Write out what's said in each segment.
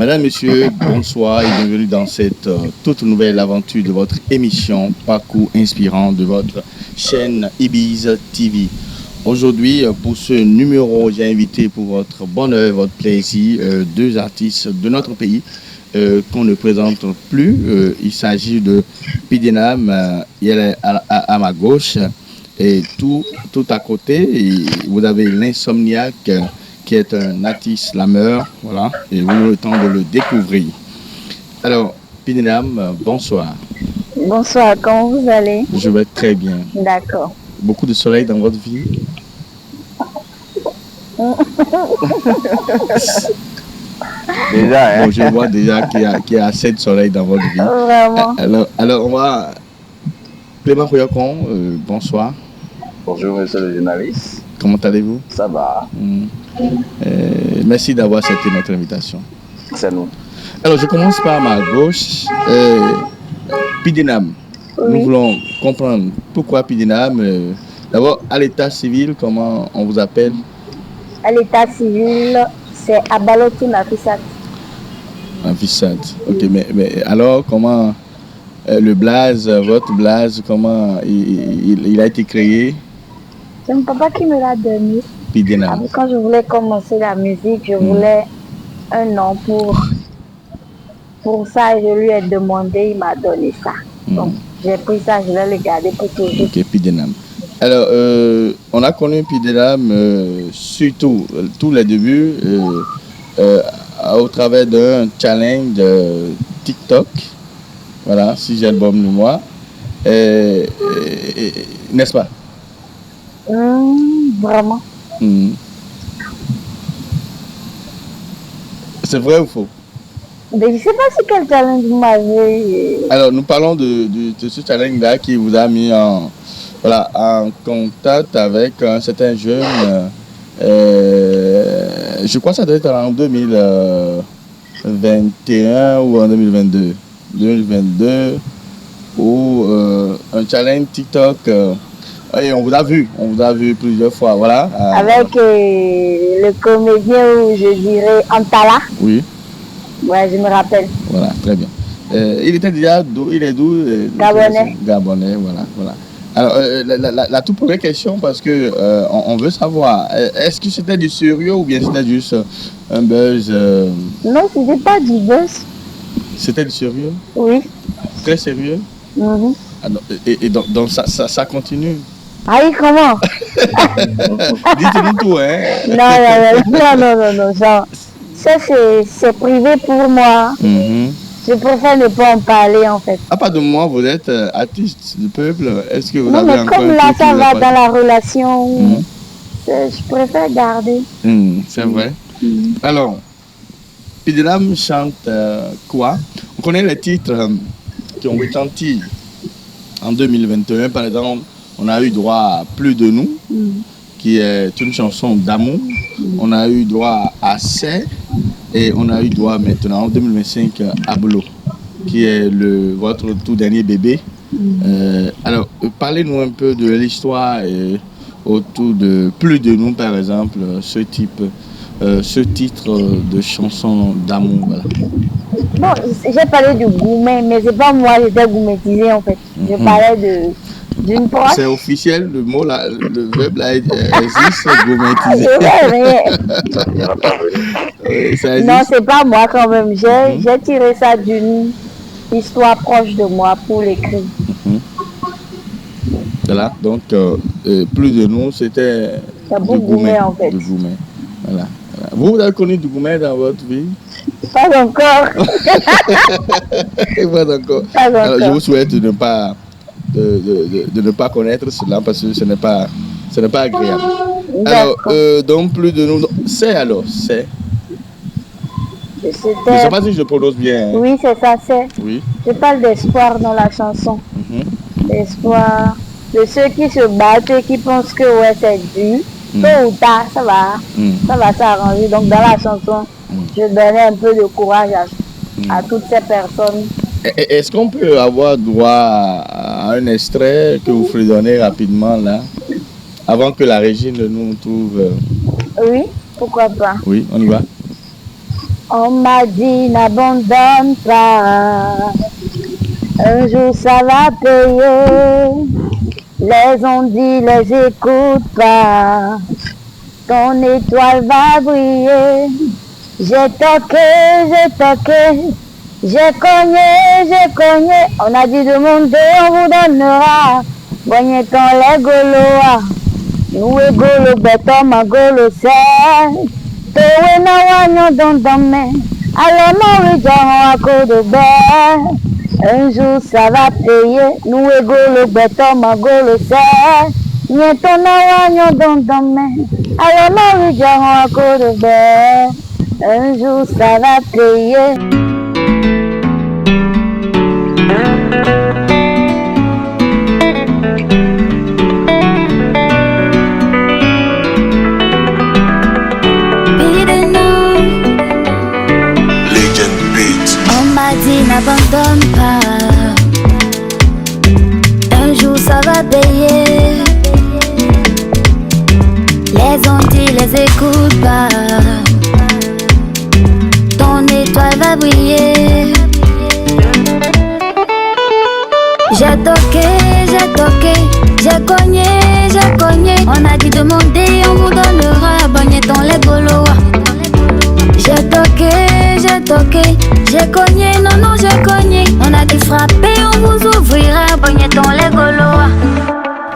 Madame, Monsieur, bonsoir et bienvenue dans cette toute nouvelle aventure de votre émission Parcours inspirant de votre chaîne Ibiza TV. Aujourd'hui, pour ce numéro, j'ai invité pour votre bonheur, votre plaisir, deux artistes de notre pays qu'on ne présente plus. Il s'agit de Pidenam, il est à ma gauche et tout à côté. Et vous avez l'Insomniaque qui est un artiste slammer, voilà, et vous avez le temps de le découvrir. Alors, Pidenam, bonsoir. Bonsoir, comment vous allez? Je vais très bien. D'accord. Beaucoup de soleil dans votre vie? Déjà, hein? Bon, je vois déjà qu'il y a assez de soleil dans votre vie. Vraiment. Alors on va... Clément Koyakon, bonsoir. Bonjour, monsieur le journaliste. Comment allez-vous? Ça va? Merci d'avoir accepté notre invitation. C'est nous. Alors, je commence par ma gauche. Pidenam, Oui. nous voulons comprendre pourquoi Pidenam. D'abord, à l'état civil, comment on vous appelle? À l'état civil, c'est Abalotou Nafisat. Nafisat. Ok, mais alors, comment le blaze, votre blaze, comment il a été créé? C'est mon papa qui me l'a donné. Pidenam. Après, quand je voulais commencer la musique, je voulais un nom pour ça et je lui ai demandé, il m'a donné ça. Donc, j'ai pris ça, je vais le garder pour toujours. Ok, Pidenam. Alors, on a connu Pidenam surtout, tous les débuts, au travers d'un challenge TikTok. Voilà, si j'ai le bon mémoire. N'est-ce pas? Vraiment. C'est vrai ou faux? Mais je ne sais pas si quel challenge vous m'avez. Alors, nous parlons de ce challenge-là qui vous a mis en contact avec un certain jeune. Je crois que ça doit être en 2021 ou en 2022. 2022, ou un challenge TikTok. Et on vous a vu plusieurs fois, voilà. Avec le comédien où je dirais Antala. Oui. Ouais, je me rappelle. Voilà, très bien. Il était déjà d'où? Il est d'où? Gabonais. Gabonais, voilà. Alors, la toute première question, parce que on veut savoir, est-ce que c'était du sérieux ou bien c'était juste un buzz? Non, c'était pas du buzz. C'était du sérieux? Oui. Très sérieux? Et donc ça continue? Ah oui, comment? Dites-nous tout, hein? Non, genre, ça c'est privé pour moi. Je préfère ne pas en parler en fait. À part de moi, vous êtes artiste du peuple. Est-ce que vous Non, avez mais encore comme un là truc ça qui vous va a dans pas- la relation, je préfère garder. C'est vrai. Alors, Pidenam chante quoi? On connaît les titres qui ont retenti en 2021. Par exemple, on a eu droit à Plus de nous, qui est une chanson d'amour. On a eu droit à C'est, et on a eu droit maintenant en 2025 à Bolo, qui est votre tout dernier bébé. Alors, parlez-nous un peu de l'histoire autour de Plus de nous, par exemple, ce titre de chanson d'amour. Voilà. Bon, j'ai parlé de gourmet, mais c'est pas moi, j'étais gourmetisée en fait. Je parlais d'une proche. C'est officiel, le mot là, le verbe là existe, gourmetiser. Oui, ça existe. Non, c'est pas moi quand même. J'ai tiré ça d'une histoire proche de moi pour l'écrire. Voilà, donc Plus de nous, c'était du gourmet en fait. Du gourmet. Voilà. Vous avez connu du gourmet dans votre vie? Pas encore. Pas encore. Alors, je vous souhaite de ne pas connaître cela parce que ce n'est pas agréable. Alors, donc Plus de nous, c'est. Je ne sais pas si je prononce bien. Hein. Oui, c'est ça, c'est. Oui. Je parle d'espoir dans la chanson. L'espoir de ceux qui se battent et qui pensent que ouais, c'est dur. Tôt ou tard, ça va s'arranger. Donc, dans la chanson, je donnais un peu de courage à toutes ces personnes. Est-ce qu'on peut avoir droit à un extrait que vous fredonnez rapidement là, avant que la régie ne nous trouve Oui, pourquoi pas. Oui, on y va. On m'a dit n'abandonne pas, un jour ça va payer. Les on dit les écoute pas, ton étoile va briller. J'ai toqué, j'ai cogné. On a dit demander, on vous donnera. Voyez ton les goloa, nous et golo beto ma golo c'est. Towe na wanyo don dame, alors mon regarde à côté de bain. Un jour ça va payer, nous et golo beto ma golo c'est. Nieto na wanyo don dame, alors mon regarde à côté de bain. Un jour ça va payer. N'abandonne pas, un jour ça va payer. Les Antilles les écoute pas, ton étoile va briller. J'ai toqué, j'ai cogné. On a dit demander, on vous donnera. Bagneton les goloa. J'ai toqué, j'ai cogné, non, j'ai cogné. On a dit frapper, on vous ouvrira. Bagneton les goloa.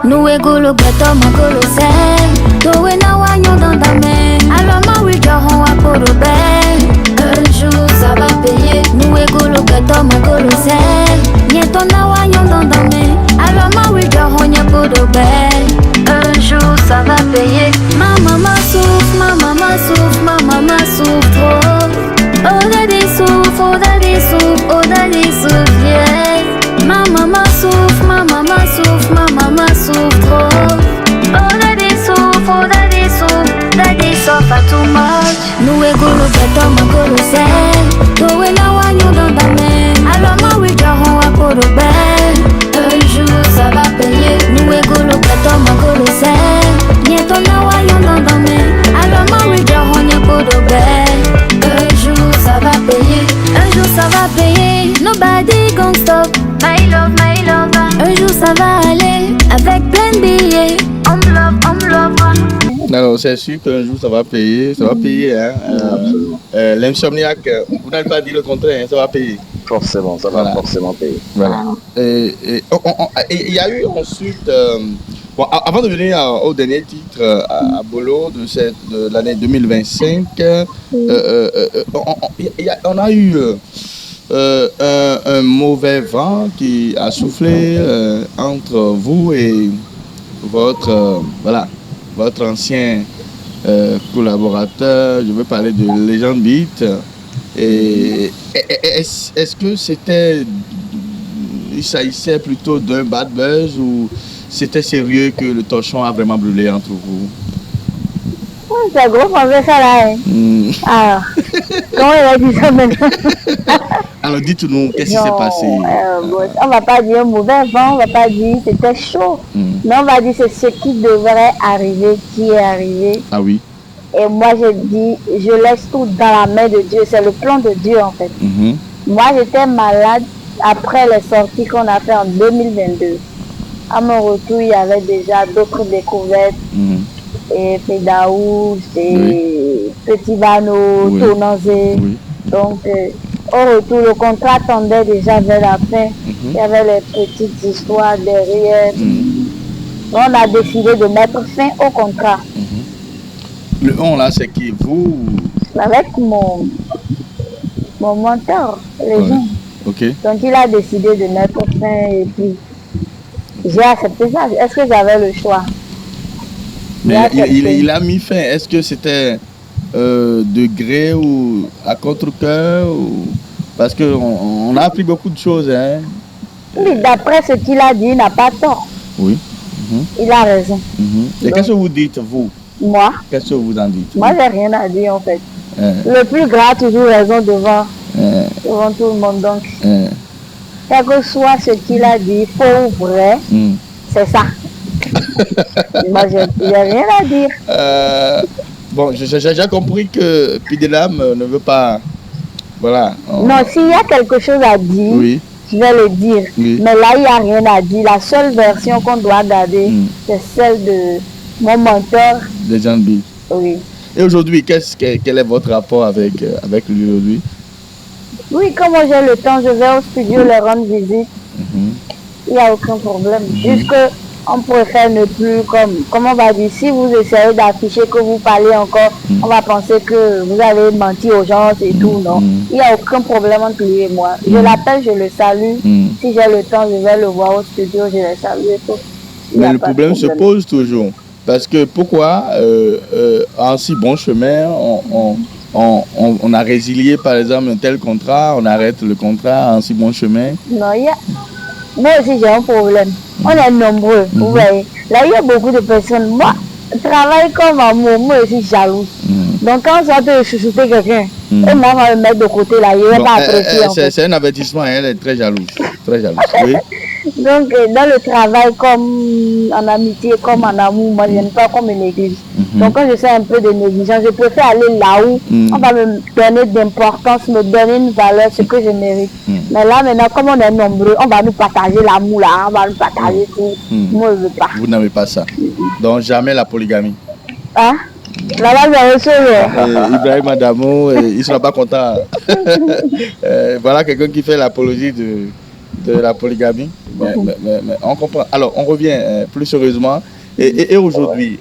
Nous et golo, beto, mon golo, c'est. Towe na wanyo dans ta main. Alors, ma oui, j'aurons à Porobel. Un jour, ça va payer. Nous et golo, beto, mon golo, c'est. Nieto na wanyo dans ta main. Alors, ma oui, j'aurons à Porobel. Un jour, ça va payer. Ma maman souffre, ma maman souffre, ma maman souffre trop. Oh daddy souffre, yeah. Ma maman souffre, ma maman souffre, ma maman souffre trop. Oh daddy souffre à too much. Nous et golo beto ma golo c'est. Towe na wanyo dans ta main. Alors ma oui j'aurons à Porobel. Un jour ça va payer. Nous et golo beto ma golo c'est. Nieto na wanyo dans ta main. Alors ma oui j'aurons à Porobel. Un jour ça va payer. Un jour ça va payer. Nobody gon' stop. My love. Un jour ça va aller. Avec plein de billets. On me love. Alors, c'est sûr qu'un jour ça va payer, hein. L'insomniaque, vous n'allez pas dire le contraire, hein, ça va payer. Forcément, ça va forcément payer. Voilà. Et il y a eu ensuite, avant de venir au dernier titre à Bolo de l'année 2025, on a eu un mauvais vent qui a soufflé entre vous et votre ancien collaborateur. Je veux parler de Legend Beat. Et est-ce que il s'agissait plutôt d'un bad buzz ou c'était sérieux que le torchon a vraiment brûlé entre vous? C'est gros, on veut ça là. Alors, comment il a dit ça maintenant? Alors dites-nous, qu'est-ce qui s'est passé? On va pas dire mauvais vent, on va pas dire c'était chaud. Mais on va dire c'est ce qui devrait arriver, qui est arrivé. Ah oui. Et moi je dis, je laisse tout dans la main de Dieu, c'est le plan de Dieu en fait. Moi j'étais malade après les sorties qu'on a fait en 2022. À mon retour, il y avait déjà d'autres découvertes. Et Pédaouz, et Petit Bano, Tonanzé. Donc, au retour, le contrat tendait déjà vers la fin. Il y avait les petites histoires derrière. On a décidé de mettre fin au contrat. Le on là, c'est qui? Vous? Avec mon mentor, les gens. Okay. Donc, il a décidé de mettre fin et puis j'ai accepté ça. Est-ce que j'avais le choix? Mais il a mis fin. Est-ce que c'était de gré ou à contre-cœur Parce qu'on a appris beaucoup de choses. Hein? Oui, d'après ce qu'il a dit, il n'a pas tort. Oui. Il a raison. Et qu'est-ce que vous dites, vous? Moi? Qu'est-ce que vous en dites? Moi, j'ai rien à dire, en fait. Le plus grand a toujours raison devant tout le monde. Donc, quel que soit ce qu'il a dit, faux ou vrai, c'est ça. Moi, j'ai rien à dire. Bon, j'ai compris que Pidelam ne veut pas Voilà. Non, s'il y a quelque chose à dire, oui. je vais le dire. Oui. Mais là, il n'y a rien à dire. La seule version qu'on doit garder, c'est celle de mon mentor. De John B. Oui. Et aujourd'hui, quel est votre rapport avec lui aujourd'hui? Oui, comme moi j'ai le temps, je vais au studio leur rendre visite. Il n'y a aucun problème. Juste qu'on préfère ne plus, comme on va dire, si vous essayez d'afficher que vous parlez encore, on va penser que vous avez menti aux gens et tout, non. Il n'y a aucun problème entre lui et moi. Je l'appelle, je le salue. Si j'ai le temps, je vais le voir au studio, je le salue et tout. Mais le problème se pose toujours. Parce que pourquoi, en si bon chemin, on a résilié par exemple un tel contrat, on arrête le contrat en si bon chemin? Non, moi aussi j'ai un problème. On est nombreux, vous voyez. Là, il y a beaucoup de personnes. Moi, je travaille comme amour, moi aussi jalouse. Donc quand ça peut chouchouter quelqu'un, et moi, on va me mettre de côté là, je ne vais pas apprécier. C'est un avertissement, elle est très jalouse. Très jalouse, oui. Donc, dans le travail, comme en amitié, comme en amour, moi, je n'aime pas qu'on me néglige. Donc, quand je fais un peu de négligence, je préfère aller là où on va me donner d'importance, me donner une valeur, ce que je mérite. Mais là, maintenant, comme on est nombreux, on va nous partager l'amour là, on va nous partager tout. Moi, je ne veux pas. Vous n'avez pas ça. Donc, jamais la polygamie. Hein? Là-bas, j'ai reçu. Ibrahim Adamo, il ne sera pas content. Voilà quelqu'un qui fait l'apologie de la polygamie. Mais on comprend. Alors, on revient plus sérieusement. Et aujourd'hui,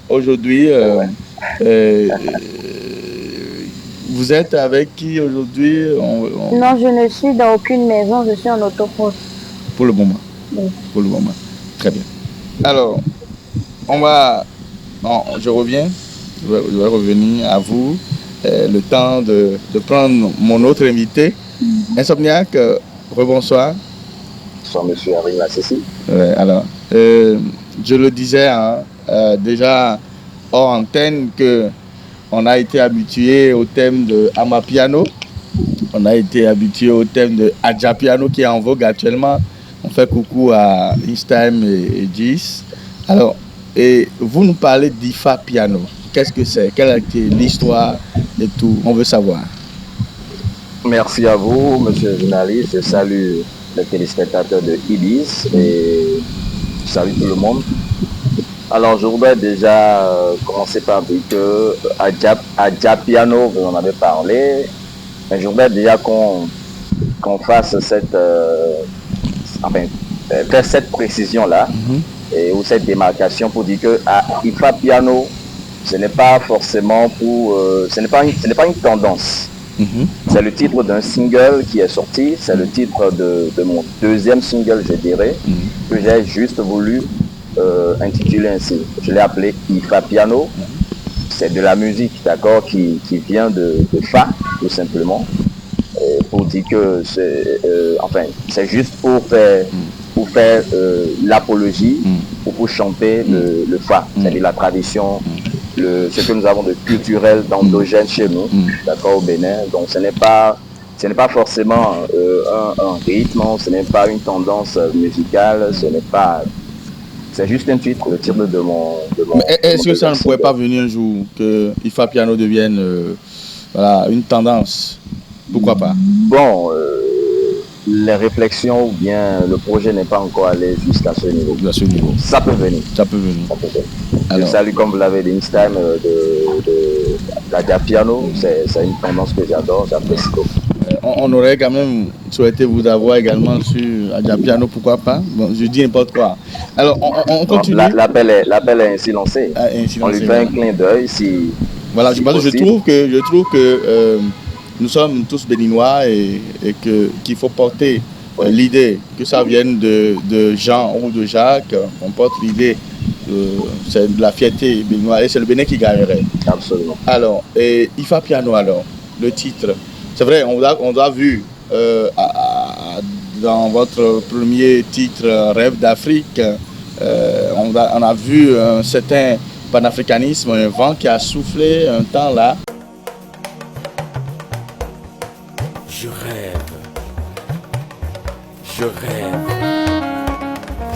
vous êtes avec qui aujourd'hui? Non, je ne suis dans aucune maison, je suis en autopause. Pour le moment. Oui. Pour le moment. Très bien. Alors, je reviens. Je vais revenir à vous. Le temps de prendre mon autre invité. Insomniac, rebonsoir. Bonsoir, monsieur Arim Lassessi. Alors, je le disais déjà hors antenne qu'on a été habitué au thème de Amapiano. On a été habitué au thème de Adjapiano qui est en vogue actuellement. On fait coucou à Instagram et Gis. Alors, et vous nous parlez d'IFA Piano. Qu'est-ce que c'est? Quelle est l'histoire et tout? On veut savoir. Merci à vous, monsieur le journaliste. Je salue les téléspectateurs de Ibis et je salue tout le monde. Alors, je voudrais déjà commencer par dire que Adjapiano, vous en avez parlé, mais je voudrais déjà qu'on fasse faire cette précision-là ou cette démarcation pour dire que IFA Piano, ce n'est pas forcément ce n'est pas une tendance. C'est le titre d'un single qui est sorti, c'est le titre de mon deuxième single, je dirais, que j'ai juste voulu intituler ainsi. Je l'ai appelé IFA Piano. C'est de la musique, d'accord, qui vient de Fa, tout simplement. Pour dire que c'est juste pour faire l'apologie ou pour chanter le Fa, c'est-à-dire la tradition, ce que nous avons de culturel, d'endogène chez nous, d'accord, au Bénin. Donc ce n'est pas forcément un rythme, ce n'est pas une tendance musicale, c'est juste un titre, le titre de mon est-ce que ça ne pourrait pas venir un jour que IFA Piano devienne une tendance? Pourquoi pas? Bon, les réflexions ou bien le projet n'est pas encore allé jusqu'à ce niveau. Ça peut venir. Alors, je salue, comme vous l'avez dit, Instagram de l'Adjapiano. C'est une tendance que j'adore, j'apprécie beaucoup. On aurait quand même souhaité vous avoir également sur Adjapiano, pourquoi pas? Bon, je dis n'importe quoi. Alors, on continue. L'appel est ainsi lancé. On lui fait un clin d'œil si. Voilà, je trouve que nous sommes tous béninois et qu'il faut porter l'idée, que ça vienne de Jean ou de Jacques, on porte l'idée, c'est de la fierté béninoise et c'est le Bénin qui gagnerait. Absolument. Alors, et IFA Piano, alors, le titre, c'est vrai, on a vu dans votre premier titre, Rêve d'Afrique, on a vu un certain panafricanisme, un vent qui a soufflé un temps là.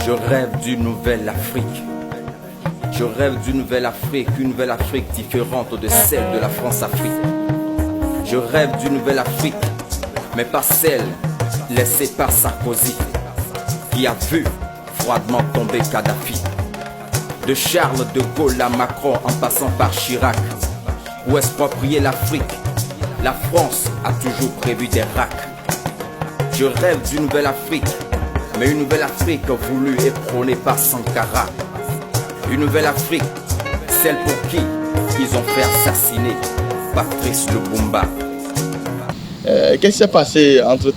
Je rêve d'une nouvelle Afrique. Je rêve d'une nouvelle Afrique, une nouvelle Afrique différente de celle de la France-Afrique. Je rêve d'une nouvelle Afrique, mais pas celle laissée par Sarkozy, qui a vu froidement tomber Kadhafi. De Charles de Gaulle à Macron en passant par Chirac, pour exproprier l'Afrique, la France a toujours prévu des racks. Je rêve d'une nouvelle Afrique, mais une nouvelle Afrique voulue et prônée par Sankara. Une nouvelle Afrique, celle pour qui ils ont fait assassiner Patrice Lumumba. Qu'est-ce qui s'est passé entre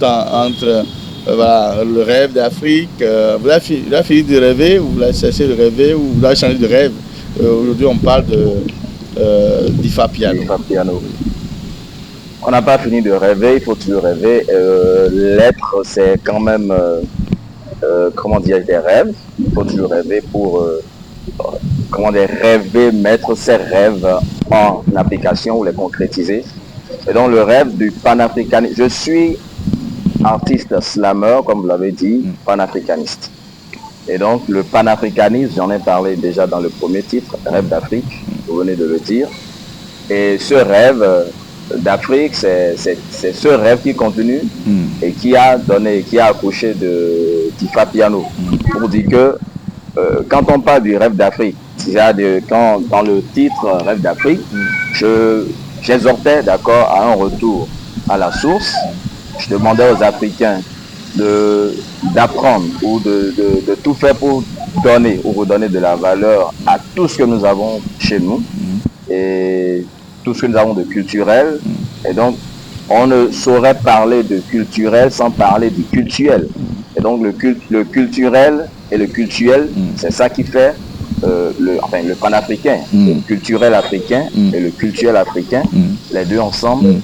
voilà, le rêve d'Afrique? Vous avez fini de rêver, ou vous avez cessé de rêver, ou vous avez changé de rêve? Aujourd'hui, on parle d'Ifa Piano. On n'a pas fini de rêver, il faut toujours rêver. L'être, c'est quand même, comment dire, des rêves. Il faut toujours rêver pour, comment dire, rêver, mettre ses rêves en application ou les concrétiser. Et donc le rêve du panafricanisme. Je suis artiste slammer, comme vous l'avez dit, panafricaniste. Et donc le panafricanisme, j'en ai parlé déjà dans le premier titre, Rêve d'Afrique, vous venez de le dire. Et ce rêve d'Afrique, c'est ce rêve qui continue et qui a accouché de Tifa Piano. Pour dire que quand on parle du rêve d'Afrique, quand dans le titre Rêve d'Afrique, j'exhortais d'accord à un retour à la source. Je demandais aux Africains d'apprendre ou de tout faire pour donner ou redonner de la valeur à tout ce que nous avons chez nous et tout ce que nous avons de culturel. Et donc, on ne saurait parler de culturel sans parler du cultuel. Et donc, le culturel et le cultuel, c'est ça qui fait le panafricain, le culturel africain et le cultuel africain, les deux ensemble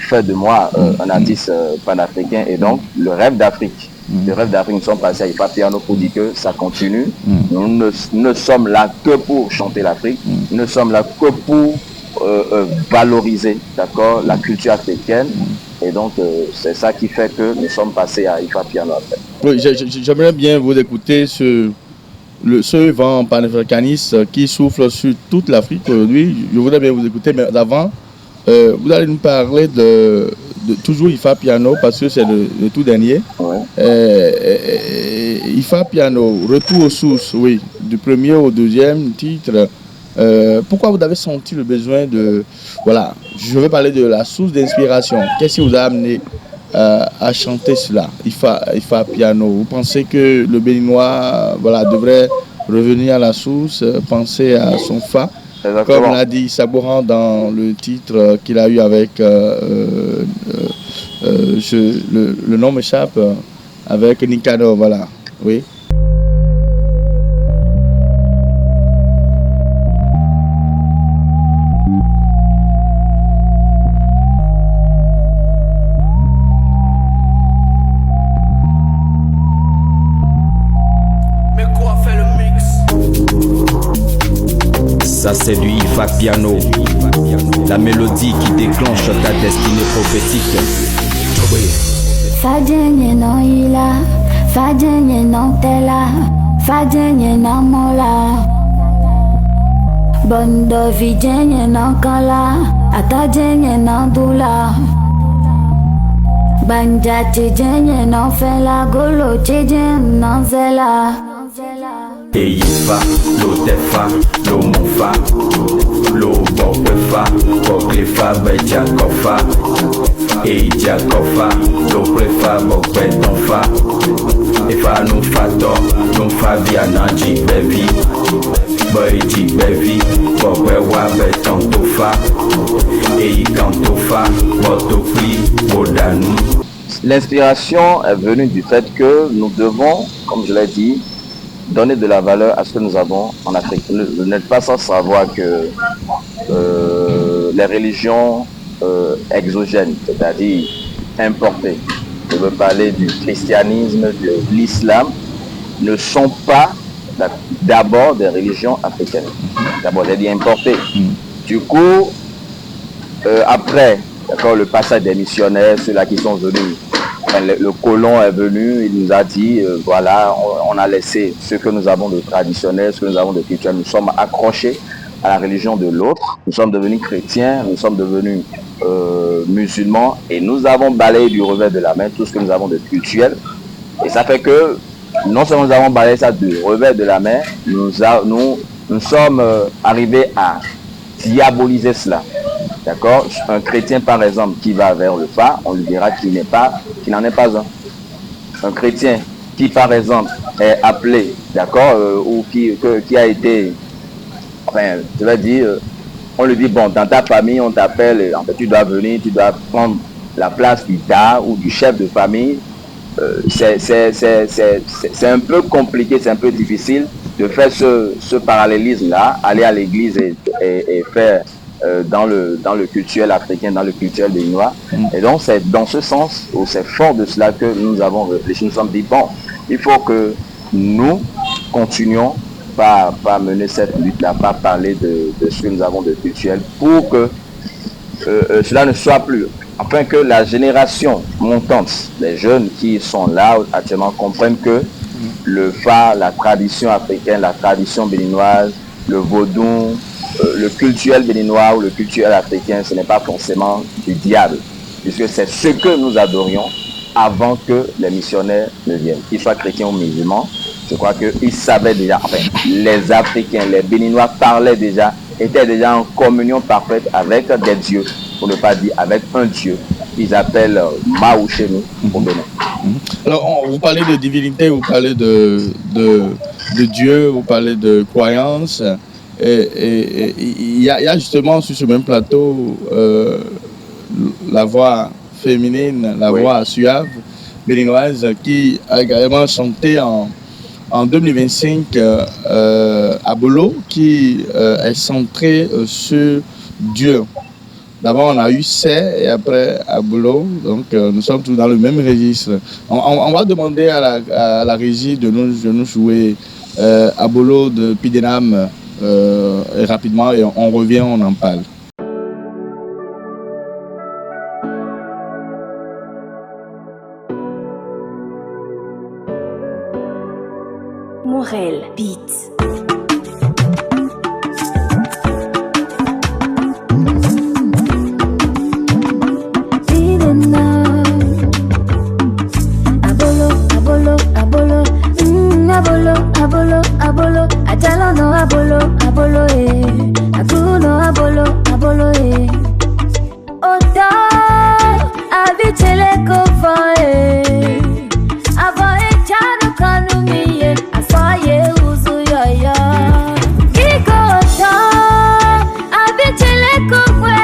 fait de moi un artiste panafricain. Et donc le rêve d'Afrique, nous sommes passés à Ifa Piano pour dire que ça continue. Nous ne sommes là que pour chanter l'Afrique, nous ne sommes là que pour valoriser, d'accord, la culture africaine. Et donc c'est ça qui fait que nous sommes passés à Ifa Piano après. Oui, j'aimerais bien vous écouter ce vent panafricaniste qui souffle sur toute l'Afrique aujourd'hui. Je voudrais bien vous écouter, mais d'avant, vous allez nous parler de toujours Ifa Piano, parce que c'est le tout dernier. Ouais. Ifa Piano, retour aux sources, oui, du premier au deuxième titre. Pourquoi vous avez senti le besoin de... Voilà, je vais parler de la source d'inspiration. Qu'est-ce qui vous a amené à chanter cela, Ifa Piano? Vous pensez que le Béninois devrait revenir à la source, penser à son Fa? Exactement. Comme l'a dit Saboran dans le titre qu'il a eu avec... le nom m'échappe, avec Nikano, voilà. Oui. Ça c'est du Ifa Piano, la mélodie qui déclenche ta destinée prophétique. Fadjenye non ila, fadjenye non tela, fadjenye non mola. Bondo vidjenye non kala, atadjenye non dula. Banja tjenye non fela, golo tjenye non zela. Et Ifa, lo tefa, lo mufa, lo bopefa, boklefa, bejakofa. Et Jakofa, lo prefa, bokbetonfa. Ifa no fato, no fabiana jibevi. Boy jibevi, bokwewa betontofa. Et ikantofa, botopli, bodanu. L'inspiration est venue du fait que nous devons, comme je l'ai dit, donner de la valeur à ce que nous avons en Afrique. Vous n'êtes pas sans savoir que les religions exogènes, c'est-à-dire importées, je veux parler du christianisme, de l'islam, ne sont pas d'abord des religions africaines. D'abord, j'ai dit importées. Du coup, après, d'accord, le passage des missionnaires, ceux-là qui sont venus, le colon est venu, il nous a dit, voilà, on a laissé ce que nous avons de traditionnel, ce que nous avons de culturel. Nous sommes accrochés à la religion de l'autre. Nous sommes devenus chrétiens, nous sommes devenus musulmans et nous avons balayé du revers de la main tout ce que nous avons de culturel. Et ça fait que non seulement nous avons balayé ça du revers de la main, nous sommes arrivés à diaboliser cela. D'accord? Un chrétien, par exemple, qui va vers le phare, on lui dira qu'il n'en est pas un. Un chrétien qui, par exemple, est appelé, d'accord, ou qui a été, enfin, je vais dire, on lui dit, bon, dans ta famille, on t'appelle, en fait, tu dois venir, tu dois prendre la place du da ou du chef de famille. C'est un peu compliqué, c'est un peu difficile de faire ce parallélisme-là, aller à l'église et faire dans le culturel africain, dans le culturel béninois. Et donc, c'est dans ce sens, ou c'est fort de cela que nous avons réfléchi. Nous nous sommes dit, bon, il faut que nous continuions pas mener cette lutte-là, pas parler de ce que nous avons de culturel pour que cela ne soit plus. Afin que la génération montante, les jeunes qui sont là actuellement comprennent que le phare, la tradition africaine, la tradition béninoise, le vaudou, le culturel béninois ou le culturel africain, ce n'est pas forcément du diable, puisque c'est ce que nous adorions avant que les missionnaires ne viennent, qu'ils soient chrétiens ou musulmans. Je crois qu'ils savaient déjà, enfin, les Africains, les Béninois parlaient déjà, étaient déjà en communion parfaite avec des dieux, pour ne pas dire avec un dieu, qu'ils appellent Mahou chez nous, au Bénin. Alors, vous parlez de divinité, vous parlez de Dieu, vous parlez de croyance. Et il y a justement sur ce même plateau la voix féminine, la voix suave béninoise qui a également chanté en 2025 Abolo, qui est centré sur Dieu. D'abord, on a eu C et après Abolo, donc nous sommes tous dans le même registre. On va demander à la régie de nous jouer Abolo de Pidenam rapidement et on revient, on en parle. Morel Beats. Abolo, Ajalo no abolo, Akuno abolo, Oda, Abichele kofa, Ava echano kanumiye, Asaye uzu yaya. Kiko Oda, Abichele kofa,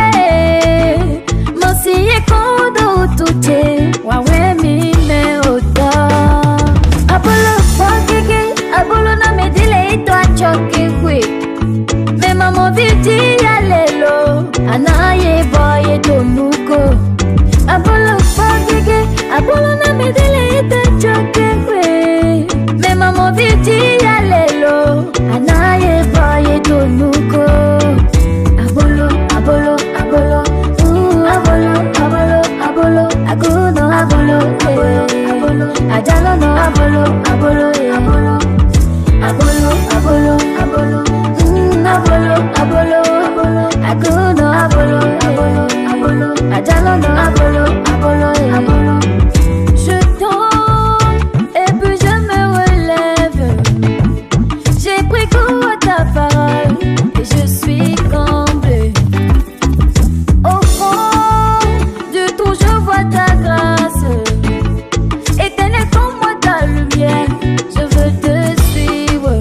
Mosiye kodo utute, Wawe mime Oda. Abolo, Abolo na medile ito achoke kwe me mamo viti ya lelo anaye boye tonuko Abolo fagege Abolo na medile ito achoke kwe me mamo viti ya lelo anaye boye tonuko Abolo Abolo Abolo Abolo Aguno Abolo Ajalo no Abolo Abolo Akuno abolo, Ajalo no abolo. Je tombe et puis je me relève. J'ai pris goût à ta parole et je suis comblé. Au fond du tout je vois ta grâce. Éternel comme moi ta lumière, je veux te suivre.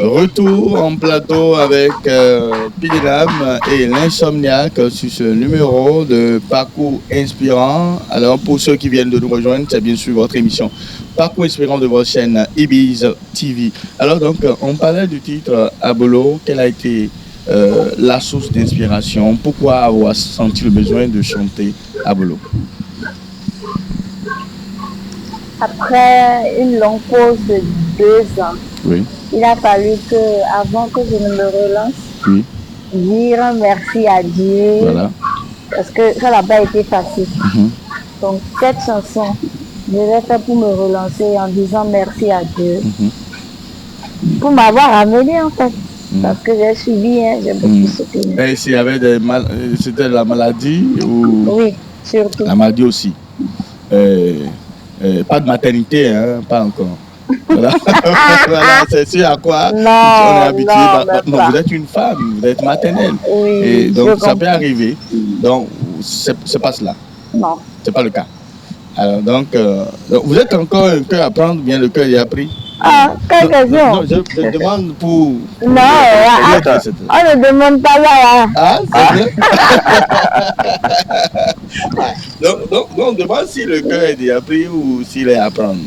Retour en plateau avec Pidenam et l'Insomniaque sur ce numéro de Parcours Inspirant. Alors pour ceux qui viennent de nous rejoindre, c'est bien sûr votre émission Parcours Inspirant de votre chaîne Ibiz TV. Alors donc on parlait du titre Abolo. Quelle a été la source d'inspiration? Pourquoi avoir senti le besoin de chanter Abolo? Après une longue pause de 2 ans, oui. Il a fallu que, avant que je ne me relance, oui, dire merci à Dieu, voilà, parce que ça n'a pas été facile. Donc cette chanson je l'ai fait pour me relancer en disant merci à Dieu. Pour m'avoir amené en fait. Parce que j'ai subi, hein, j'ai beaucoup soutenu. Et s'il y avait c'était la maladie ou... Oui, surtout. La maladie aussi. Pas de maternité, hein, pas encore. Voilà, voilà, c'est sûr à quoi on est habitué. Non, vous êtes une femme, vous êtes maternelle. Oui, et donc ça peut arriver. Donc, c'est pas cela. Non. C'est pas le cas. Alors, donc, vous êtes encore un cœur à prendre, bien le cœur est appris. Ah, quelle question? Non, je demande pour... Non, on ne demande pas ça. Ah, c'est vrai. donc, on demande si le cœur est déjà pris ou s'il est à prendre.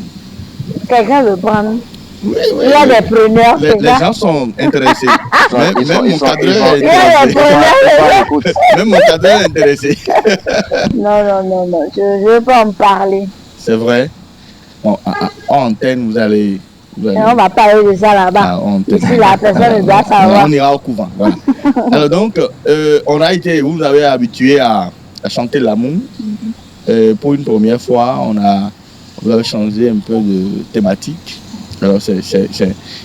Quelqu'un veut prendre. Oui, il y a des preneurs. Les gens sont intéressés. Même mon cadreur est intéressé. Même mon cadreur est intéressé. Non, je ne veux pas en parler. C'est vrai. Bon, en antenne, vous allez... On va parler de ça là-bas. Ici, la personne doit savoir. On ira au couvent. Voilà. Alors donc, vous avez habitué à chanter l'amour. Pour une première fois, vous avez changé un peu de thématique. Alors,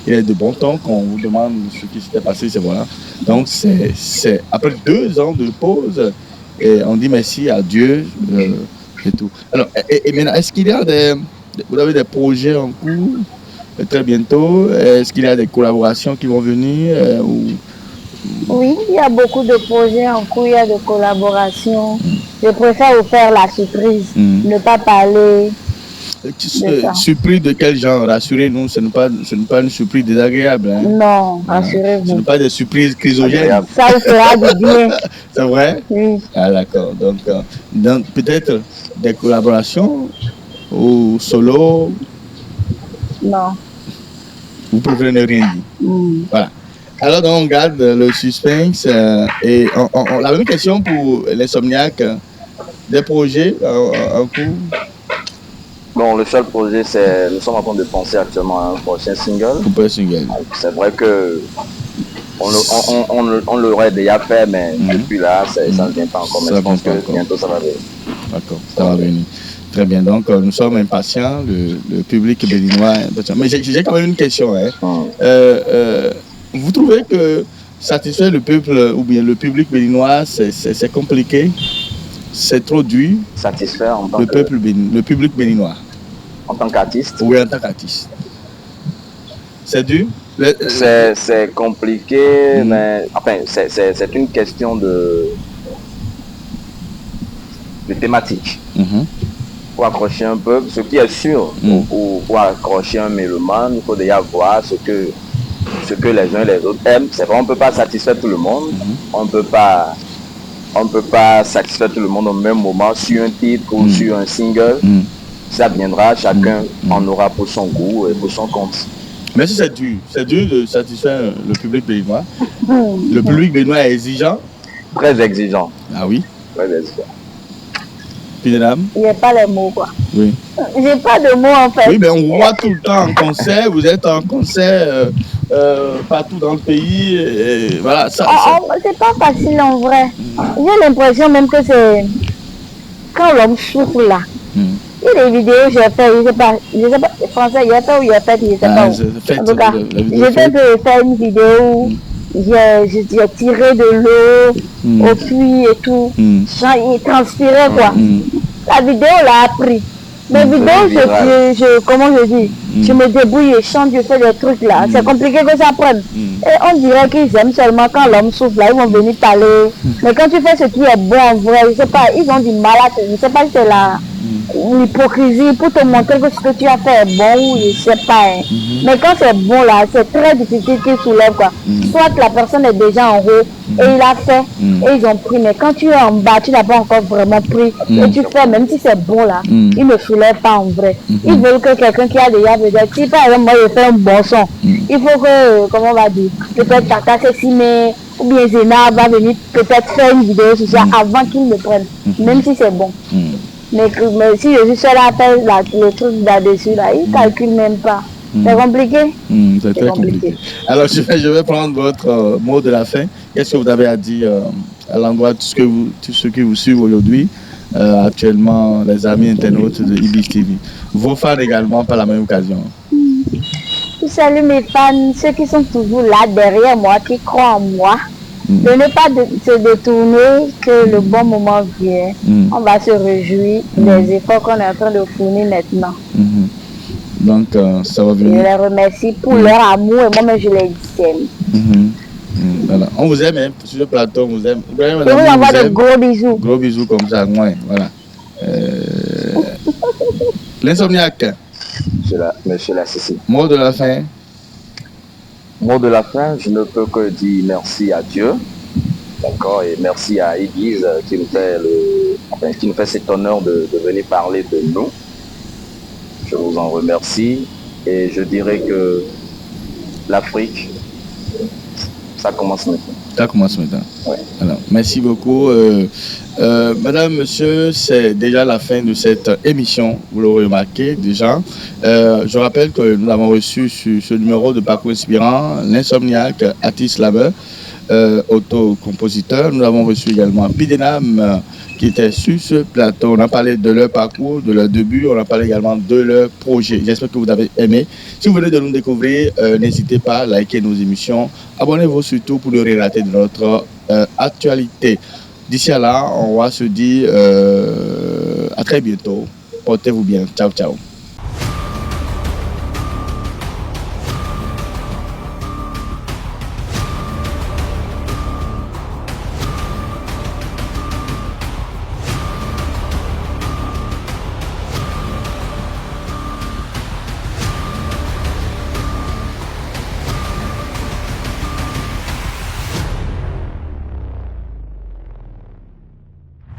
il est de bon temps qu'on vous demande ce qui s'était passé, c'est voilà. Donc, c'est après 2 ans de pause, et on dit merci à Dieu et tout. Alors, et maintenant, est-ce qu'il y a vous avez des projets en cours très bientôt? Est-ce qu'il y a des collaborations qui vont venir Oui, il y a beaucoup de projets en cours, il y a des collaborations. Je préfère vous faire la surprise, ne pas parler. Surprise de quel genre? Rassurez-nous, ce n'est pas une surprise désagréable. Hein? Non, rassurez-vous. Ce n'est pas des surprises chrysogènes. Ça vous fera du bien. C'est vrai? Oui. Ah d'accord. Donc peut-être des collaborations ou solo? Non. Vous préférez ne rien dire? Voilà. Alors donc, on garde le suspense et la même question pour l'Insomniac. Des projets en cours? Bon, le seul projet, c'est nous sommes en train de penser actuellement à un prochain single. Pour un single. C'est vrai que on l'aurait déjà fait, mais depuis là, ça ne vient pas encore. Mais je pense que bientôt ça va venir. D'accord, ça va venir. Très bien, donc nous sommes impatients, le public béninois est impatient. Mais j'ai quand même une question. Hein. Vous trouvez que satisfaire le peuple ou bien le public béninois, c'est compliqué? C'est trop dur? Satisfaire en tant le public béninois. En tant qu'artiste? Oui, en tant qu'artiste. C'est dur? C'est compliqué, mais enfin, c'est une question de thématique. Pour accrocher un peu, ce qui est sûr, pour accrocher un mélomane, il faut déjà voir ce que les uns et les autres aiment. C'est vrai, on ne peut pas satisfaire tout le monde. On ne peut pas satisfaire tout le monde au même moment sur un titre ou sur un single. Ça viendra, chacun en aura pour son goût et pour son compte. Mais si c'est dur de satisfaire le public béninois. Le public béninois est exigeant? Très exigeant. Ah oui? Très exigeant. Il n'y a pas les mots, quoi. Oui. J'ai pas de mots, en fait. Oui, mais on voit tout le temps en concert. Vous êtes en concert partout dans le pays. Et voilà, c'est pas facile, en vrai. J'ai l'impression même que c'est... Quand l'homme souffle, là. Il y a des vidéos que j'ai fait, je sais pas, français, il y a fait ou il y a fait, je sais pas où. En tout cas, j'ai fait une vidéo où j'ai tiré de l'eau au puits et tout. Il transpirait, quoi. La vidéo l'a appris. Mais vidéo, comment je dis, je me débrouille, je chante, je fais des trucs là. C'est compliqué que ça prenne. Et on dirait qu'ils aiment seulement quand l'homme souffle là, ils vont venir parler. Mais quand tu fais ce qui est bon en vrai, je sais pas, ils ont du mal à te, je sais pas si c'est l'hypocrisie pour te montrer que ce que tu as fait est bon ou je sais pas. Hein. Mais quand c'est bon là, c'est très difficile qu'ils soulèvent quoi. Soit la personne est déjà en haut et il a fait et ils ont pris. Mais quand tu es en bas, tu n'as pas encore vraiment pris et tu fais, même si c'est bon là, ils ne soulèvent pas en vrai. Ils veulent que quelqu'un qui a déjà peut-être, si par exemple moi je fais un bon son, il faut que, comment on va dire, peut-être Tata Sessime ou bien Zena va venir peut-être faire une vidéo sur ça avant qu'ils le prennent, même si c'est bon. Mais si je suis seule à faire le truc là-dessus, là, ils ne calculent même pas. C'est compliqué. C'est très compliqué. Alors, je vais prendre votre mot de la fin. Qu'est-ce que vous avez à dire à l'endroit de tous ceux qui vous suivent aujourd'hui? actuellement les amis internautes de Ibis TV. Vos fans également par la même occasion. Je salue mes fans, ceux qui sont toujours là derrière moi, qui croient en moi. De ne pas se détourner, que le bon moment vient. On va se réjouir des efforts qu'on est en train de fournir maintenant. Donc, ça va venir. Je les remercie pour leur amour et moi-même je les aime. Voilà. On vous aime, hein, sur le plateau, on vous aime. Je vous envoie de gros bisous. Gros bisous comme ça, ouais, voilà. L'insomniaque. Monsieur Lassisi. Mot de la fin. Mot de la fin, je ne peux que dire merci à Dieu, d'accord, et merci à Ibis qui nous fait cet honneur de venir parler de nous. Je vous en remercie et je dirais que l'Afrique, ça commence maintenant. Ça commence maintenant. Ouais. Alors, merci beaucoup. Madame, monsieur, c'est déjà la fin de cette émission. Vous l'aurez remarqué déjà. Je rappelle que nous avons reçu sur ce numéro de Parcours Inspirant l'insomniaque Atis Labeur, auto-compositeur. Nous avons reçu également Pidenam qui était sur ce plateau. On a parlé de leur parcours, de leur début. On a parlé également de leur projet. J'espère que vous avez aimé. Si vous venez de nous découvrir, n'hésitez pas à liker nos émissions. Abonnez-vous surtout pour ne rien rater de notre actualité. D'ici à là, on va se dire à très bientôt. Portez-vous bien. Ciao, ciao.